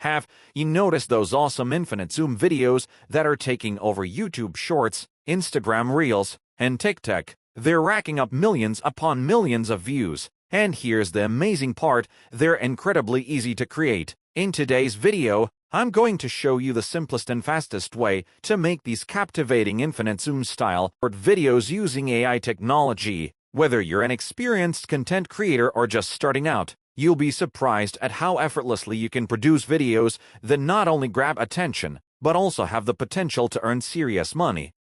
Have you noticed those awesome infinite zoom videos that are taking over YouTube Shorts, Instagram Reels, and TikTok? They're racking up millions upon millions of views. And here's the amazing part, they're incredibly easy to create. In today's video, I'm going to show you the simplest and fastest way to make these captivating infinite zoom style videos using AI technology. Whether you're an experienced content creator or just starting out, you'll be surprised at how effortlessly you can produce videos that not only grab attention, but also have the potential to earn serious money.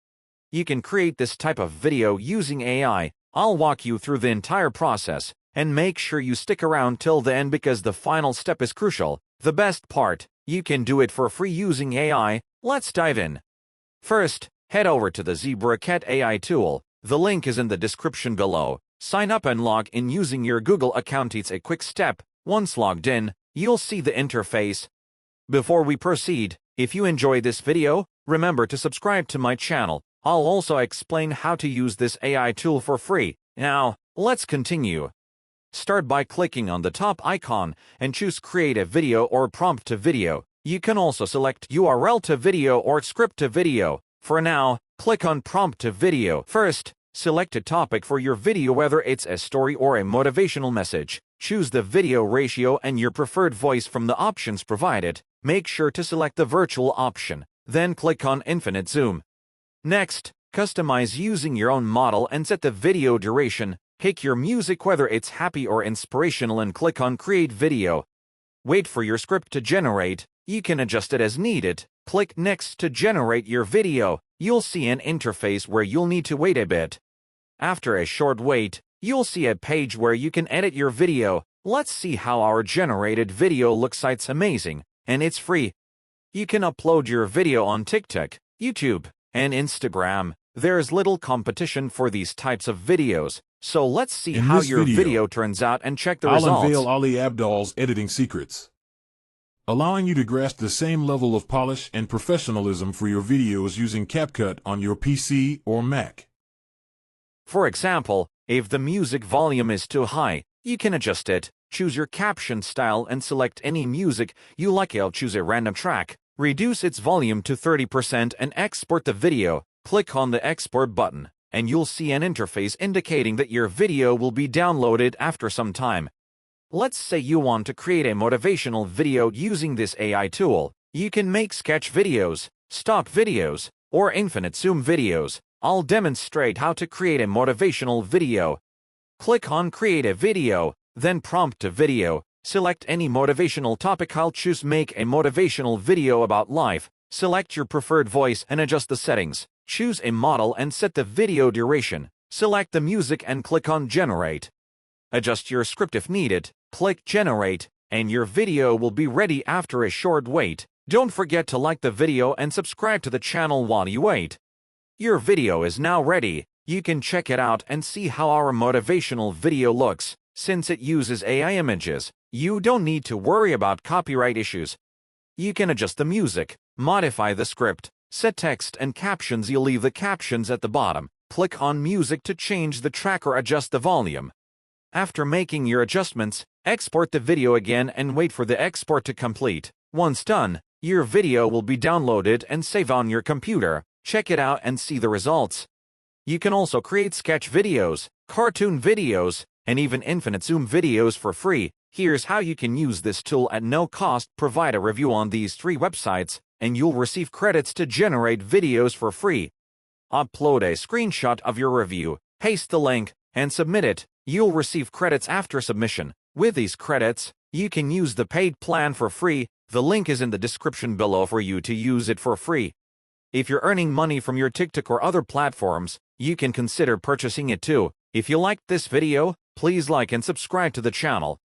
You can create this type of video using AI. I'll walk you through the entire process, and make sure you stick around till the end because the final step is crucial. The best part, you can do it for free using AI. Let's dive in. First, head over to the ZebraCat AI tool. The link is in the description below. Sign up and log in using your Google account. It's a quick step. Once logged in, you'll see the interface. Before we proceed, if you enjoyed this video, remember to subscribe to my channel. I'll also explain how to use this AI tool for free. Now, let's continue. Start by clicking on the top icon and choose Create a Video or Prompt to Video. You can also select URL to Video or Script to Video. For now, click on Prompt to Video. First, select a topic for your video, whether it's a story or a motivational message. Choose the video ratio and your preferred voice from the options provided. Make sure to select the virtual option. Then click on Infinite Zoom. Next, customize using your own model and set the video duration. Pick your music, whether it's happy or inspirational, and click on Create Video. Wait for your script to generate. You can adjust it as needed. Click Next to generate your video. You'll see an interface where you'll need to wait a bit. After a short wait, you'll see a page where you can edit your video. Let's see how our generated video looks. It's amazing, and it's free. You can upload your video on TikTok, YouTube, and Instagram. There's little competition for these types of videos. So let's see how your video turns out and check the results. I'll unveil Ali Abdaal's editing secrets, allowing you to grasp the same level of polish and professionalism for your videos using CapCut on your PC or Mac. For example, if the music volume is too high, you can adjust it. Choose your caption style and select any music you like. I'll choose a random track. Reduce its volume to 30% and export the video. Click on the Export button, and you'll see an interface indicating that your video will be downloaded after some time. Let's say you want to create a motivational video using this AI tool. You can make sketch videos, stock videos, or infinite zoom videos. I'll demonstrate how to create a motivational video. Click on Create a Video, then Prompt to Video. Select any motivational topic. I'll choose Make a Motivational Video about life. Select your preferred voice and adjust the settings. Choose a model and set the video duration. Select the music and click on Generate. Adjust your script if needed. Click Generate, and your video will be ready after a short wait. Don't forget to like the video and subscribe to the channel while you wait. Your video is now ready. You can check it out and see how our motivational video looks. Since it uses AI images, you don't need to worry about copyright issues. You can adjust the music, modify the script, set text and captions. You'll leave the captions at the bottom. Click on Music to change the track or adjust the volume. After making your adjustments, export the video again and wait for the export to complete. Once done, your video will be downloaded and saved on your computer. Check it out and see the results. You can also create sketch videos, cartoon videos, and even infinite zoom videos for free. Here's how you can use this tool at no cost. Provide a review on these 3 websites, and you'll receive credits to generate videos for free. Upload a screenshot of your review, paste the link, and submit it. You'll receive credits after submission. With these credits, you can use the paid plan for free. The link is in the description below for you to use it for free. If you're earning money from your TikTok or other platforms, you can consider purchasing it too. If you liked this video, please like and subscribe to the channel.